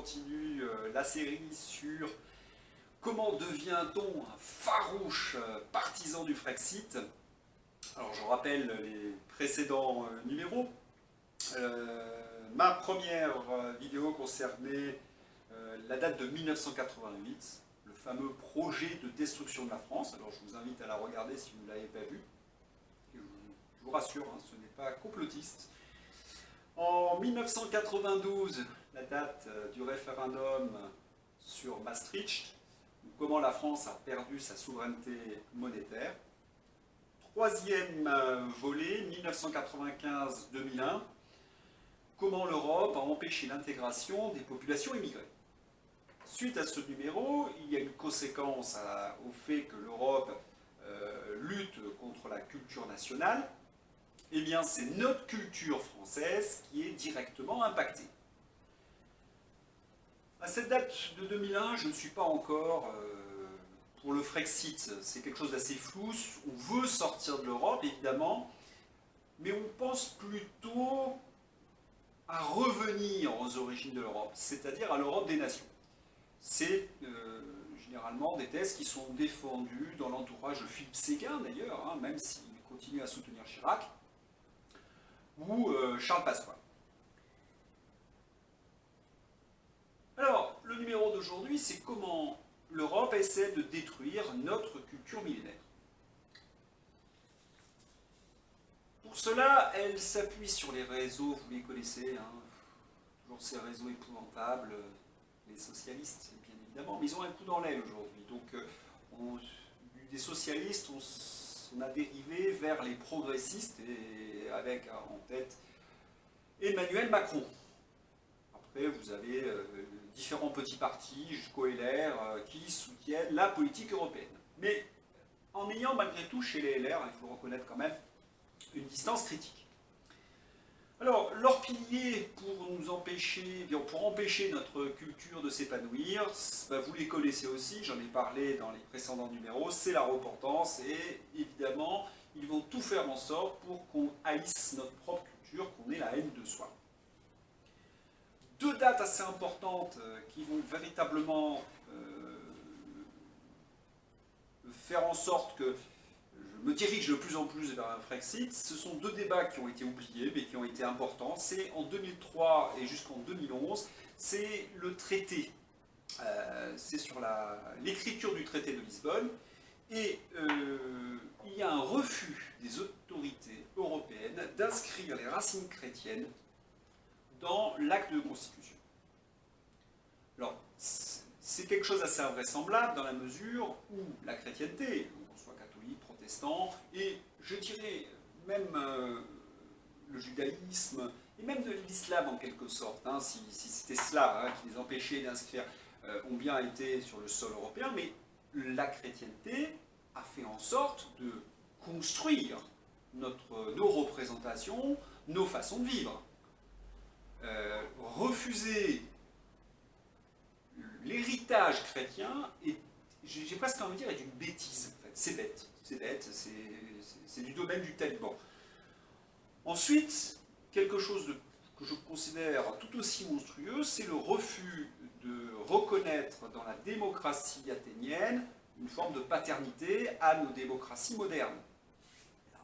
continue la série sur comment devient-on un farouche partisan du Frexit. Alors je rappelle les précédents numéros. Ma première vidéo concernait la date de 1988, le fameux projet de destruction de la France. Alors je vous invite à la regarder si vous ne l'avez pas vu. Je vous rassure, hein, ce n'est pas complotiste. En 1992, la date du référendum sur Maastricht, comment la France a perdu sa souveraineté monétaire. Troisième volet, 1995-2001, comment l'Europe a empêché l'intégration des populations immigrées. Suite à ce numéro, il y a une conséquence au fait que l'Europe lutte contre la culture nationale. Eh bien, c'est notre culture française qui est directement impactée. À cette date de 2001, je ne suis pas encore pour le Frexit. C'est quelque chose d'assez flou. On veut sortir de l'Europe, évidemment, mais on pense plutôt à revenir aux origines de l'Europe, c'est-à-dire à l'Europe des nations. C'est généralement des thèses qui sont défendues dans l'entourage de Philippe Séguin, d'ailleurs, hein, même s'il continue à soutenir Chirac, ou Charles Pasqua. Alors, le numéro d'aujourd'hui, c'est comment l'Europe essaie de détruire notre culture millénaire. Pour cela, elle s'appuie sur les réseaux, vous les connaissez, hein, toujours ces réseaux épouvantables, les socialistes, bien évidemment, mais ils ont un coup dans l'aile aujourd'hui. Donc, des socialistes, on a dérivé vers les progressistes, et avec en tête Emmanuel Macron. Après, vous avez différents petits partis, jusqu'au LR, qui soutiennent la politique européenne. Mais en ayant malgré tout chez les LR, il faut le reconnaître quand même, une distance critique. Alors, leurs piliers pour empêcher notre culture de s'épanouir, vous les connaissez aussi, j'en ai parlé dans les précédents numéros, c'est la repentance, et évidemment, ils vont tout faire en sorte pour qu'on haïsse notre propre culture, qu'on ait la haine de soi. Deux dates assez importantes qui vont véritablement faire en sorte que je me dirige de plus en plus vers un Frexit. Ce sont deux débats qui ont été oubliés, mais qui ont été importants. C'est en 2003 et jusqu'en 2011, c'est le traité. C'est sur l'écriture du traité de Lisbonne. Et il y a un refus des autorités européennes d'inscrire les racines chrétiennes dans l'acte de constitution. Alors, c'est quelque chose d'assez invraisemblable dans la mesure où la chrétienté, qu'on soit catholique, protestant, et je dirais même le judaïsme, et même de l'islam en quelque sorte, hein, si c'était cela hein, qui les empêchait d'inscrire, ont bien été sur le sol européen, mais la chrétienté a fait en sorte de construire nos représentations, nos façons de vivre. Refuser l'héritage chrétien, j'ai presque envie de dire, est une bêtise. En fait. C'est bête, c'est du domaine du taliban. Ensuite, quelque chose que je considère tout aussi monstrueux, c'est le refus de reconnaître dans la démocratie athénienne une forme de paternité à nos démocraties modernes.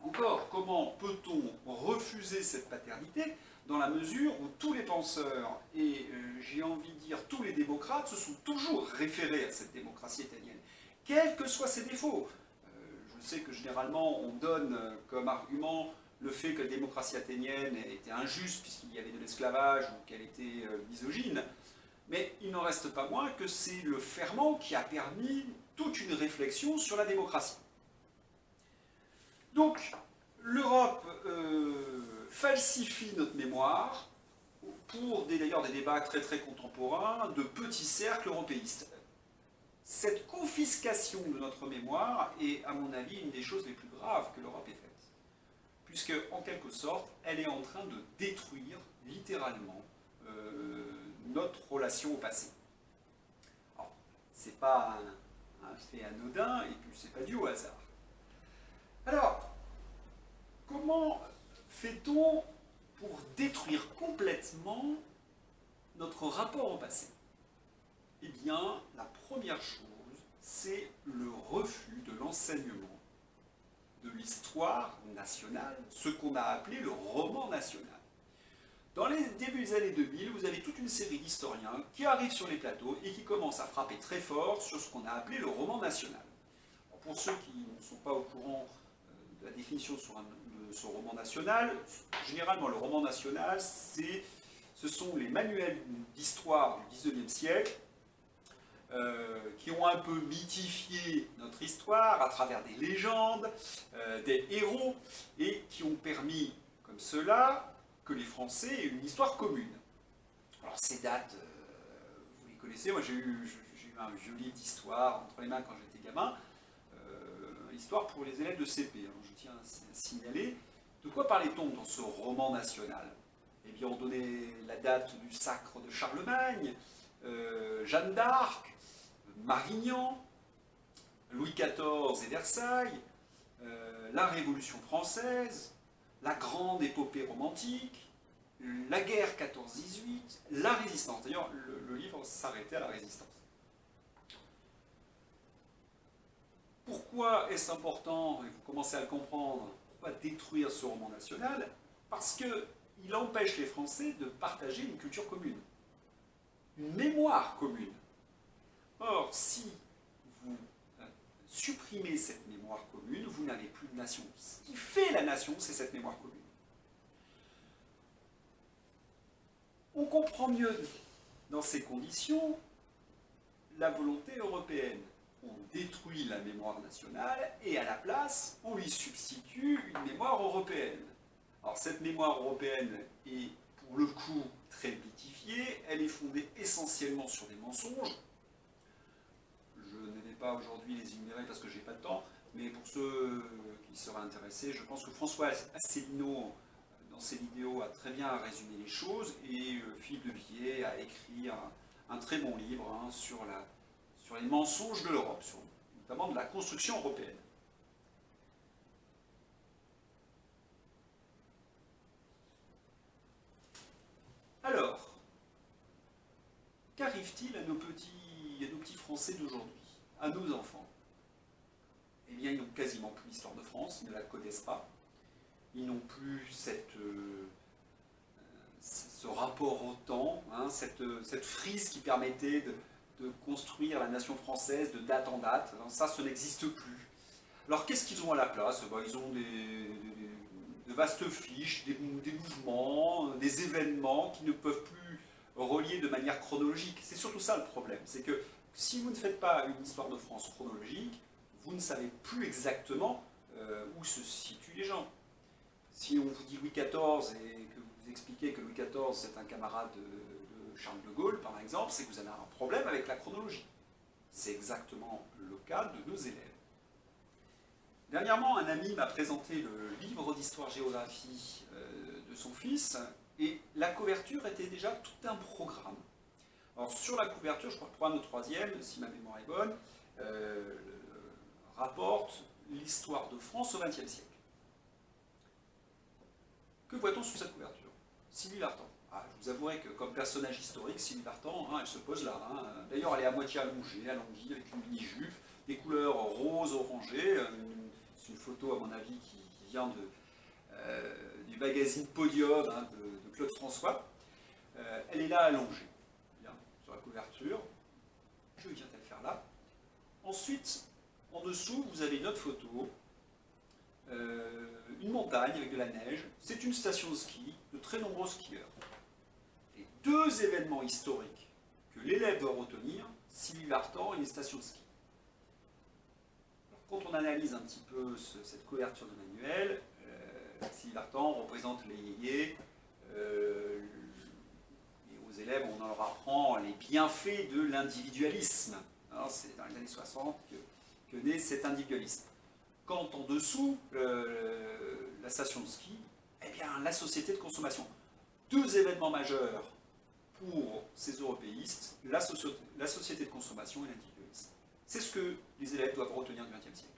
Encore, comment peut-on refuser cette paternité dans la mesure où tous les penseurs, et j'ai envie de dire tous les démocrates, se sont toujours référés à cette démocratie athénienne, quels que soient ses défauts. Je sais que généralement on donne comme argument le fait que la démocratie athénienne était injuste puisqu'il y avait de l'esclavage ou qu'elle était misogyne, mais il n'en reste pas moins que c'est le ferment qui a permis toute une réflexion sur la démocratie. Donc, l'Europe falsifie notre mémoire pour d'ailleurs des débats très très contemporains de petits cercles européistes. Cette confiscation de notre mémoire est, à mon avis, une des choses les plus graves que l'Europe ait faites. Puisque, en quelque sorte, elle est en train de détruire, littéralement, notre relation au passé. Alors, c'est pas un fait anodin, et puis c'est pas dû au hasard. Alors, comment fait-on pour détruire complètement notre rapport au passé? bien, la première chose, c'est le refus de l'enseignement de l'histoire nationale, ce qu'on a appelé le roman national. Dans les débuts des années 2000, vous avez toute une série d'historiens qui arrivent sur les plateaux et qui commencent à frapper très fort sur ce qu'on a appelé le roman national. Alors pour ceux qui ne sont pas au courant de la définition de ce roman national, généralement le roman national, ce sont les manuels d'histoire du XIXe siècle qui ont un peu mythifié notre histoire à travers des légendes, des héros, et qui ont permis, comme cela, que les Français aient une histoire commune. Alors ces dates, vous les connaissez, moi j'ai eu un vieux livre d'histoire entre les mains quand j'étais gamin, histoire pour les élèves de CP, alors je tiens à signaler. De quoi parlait-on dans ce roman national? Eh bien on donnait la date du sacre de Charlemagne, Jeanne d'Arc, Marignan, Louis XIV et Versailles, la Révolution française, la grande épopée romantique, la guerre 14-18, la résistance. D'ailleurs, le livre s'arrêtait à la résistance. Pourquoi est-ce important, et vous commencez à le comprendre, pourquoi détruire ce roman national? Parce qu'il empêche les Français de partager une culture commune, une mémoire commune. Or, si vous supprimez cette mémoire commune, vous n'avez plus de nation. Ce qui fait la nation, c'est cette mémoire commune. On comprend mieux, dans ces conditions, la volonté européenne. On détruit la mémoire nationale et à la place, on lui substitue une mémoire européenne. Alors cette mémoire européenne est, pour le coup, très mythifiée. Elle est fondée essentiellement sur des mensonges. Je ne vais pas aujourd'hui les énumérer parce que je n'ai pas de temps, mais pour ceux qui seraient intéressés, je pense que François Asselineau, dans ses vidéos, a très bien résumé les choses, et Philippe de Villiers a écrit un très bon livre sur les mensonges de l'Europe, notamment de la construction européenne. Alors, qu'arrive-t-il à nos petits Français d'aujourd'hui, à nos enfants? Eh bien, ils n'ont quasiment plus l'histoire de France, ils ne la connaissent pas. Ils n'ont plus ce rapport au temps, cette frise qui permettait de construire la nation française de date en date. Alors ça n'existe plus. Alors qu'est-ce qu'ils ont à la place? Ils ont de vastes fiches, des mouvements, des événements qui ne peuvent plus relier de manière chronologique. C'est surtout ça le problème. C'est que si vous ne faites pas une histoire de France chronologique, vous ne savez plus exactement où se situent les gens. Si on vous dit Louis XIV et que vous expliquez que Louis XIV c'est un camarade de Charles de Gaulle, par exemple, c'est que vous avez un problème avec la chronologie. C'est exactement le cas de nos élèves. Dernièrement, un ami m'a présenté le livre d'histoire-géographie de son fils, et la couverture était déjà tout un programme. Alors sur la couverture, je crois que le programme de troisième, si ma mémoire est bonne, rapporte l'histoire de France au XXe siècle. Que voit-on sur cette couverture? Sylvie Vartan. Je vous avouerai que comme personnage historique, Sylvie Vartan, elle se pose là. D'ailleurs, elle est à moitié allongée, alanguie, avec une mini-jupe, des couleurs roses, orangées. C'est une photo, à mon avis, qui vient du magazine Podium de Claude François. Elle est là allongée, bien, sur la couverture. Que vient-elle faire là? Ensuite, en dessous, vous avez une autre photo. Une montagne avec de la neige, c'est une station de ski, de très nombreux skieurs. Et deux événements historiques que l'élève doit retenir, Sylvie Vartan et une station de ski. Alors, quand on analyse un petit peu cette couverture de manuel, Sylvie Vartan représente les yéyés, et aux élèves on leur apprend les bienfaits de l'individualisme. C'est dans les années 60 que naît cet individualisme. Quand en dessous, la station de ski, eh bien la société de consommation. Deux événements majeurs pour ces européistes, la société de consommation et l'individualisme. C'est ce que les élèves doivent retenir du XXe siècle.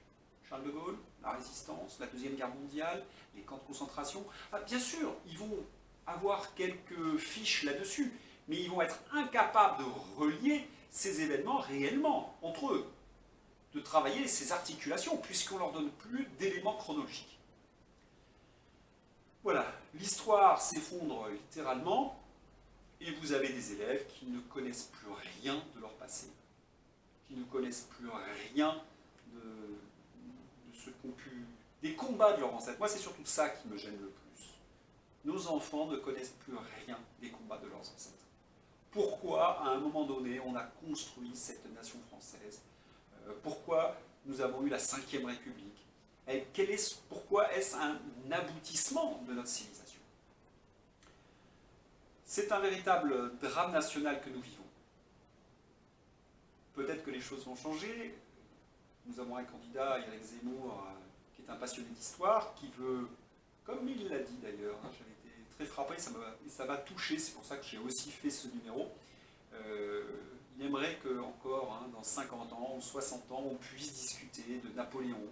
Charles de Gaulle, la résistance, la Deuxième Guerre mondiale, les camps de concentration. Bien sûr, ils vont avoir quelques fiches là-dessus, mais ils vont être incapables de relier ces événements réellement, entre eux, de travailler ces articulations, puisqu'on ne leur donne plus d'éléments chronologiques. Voilà, l'histoire s'effondre littéralement, et vous avez des élèves qui ne connaissent plus rien de leur passé, qui ne connaissent plus rien de ce qu'ont pu... des combats de leurs ancêtres. Moi, c'est surtout ça qui me gêne le plus. Nos enfants ne connaissent plus rien des combats de leurs ancêtres. Pourquoi, à un moment donné, on a construit cette nation française? Pourquoi nous avons eu la Ve République? Et pourquoi est-ce un aboutissement de notre civilisation? C'est un véritable drame national que nous vivons. Peut-être que les choses vont changer. Nous avons un candidat, Éric Zemmour, qui est un passionné d'histoire, qui veut, comme il l'a dit d'ailleurs, j'avais été très frappé, ça m'a touché, c'est pour ça que j'ai aussi fait ce numéro. Il aimerait que, encore, dans 50 ans ou 60 ans, on puisse discuter de Napoléon,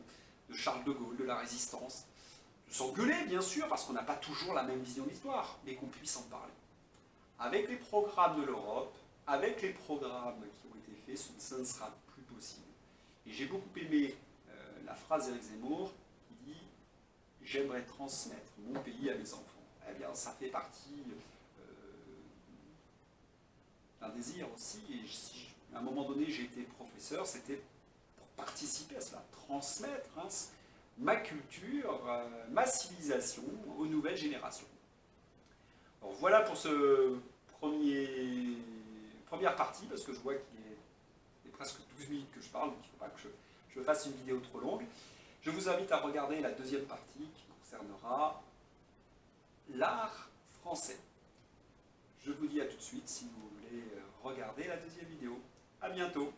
de Charles de Gaulle, de la Résistance, de s'engueuler, bien sûr, parce qu'on n'a pas toujours la même vision de l'histoire, mais qu'on puisse en parler. Avec les programmes de l'Europe, avec les programmes qui ont été faits, ça ne sera plus possible. Et j'ai beaucoup aimé la phrase d'Éric Zemmour qui dit « J'aimerais transmettre mon pays à mes enfants ». Eh bien, ça fait partie d'un désir aussi. Et si à un moment donné j'ai été professeur, c'était pour participer à cela, transmettre ma culture, ma civilisation aux nouvelles générations. Alors, voilà pour ce première partie, parce que je vois qu'il est presque 12 minutes que je parle, donc il ne faut pas que je fasse une vidéo trop longue. Je vous invite à regarder la deuxième partie qui concernera l'art français. Je vous dis à tout de suite si vous voulez regarder la deuxième vidéo. À bientôt.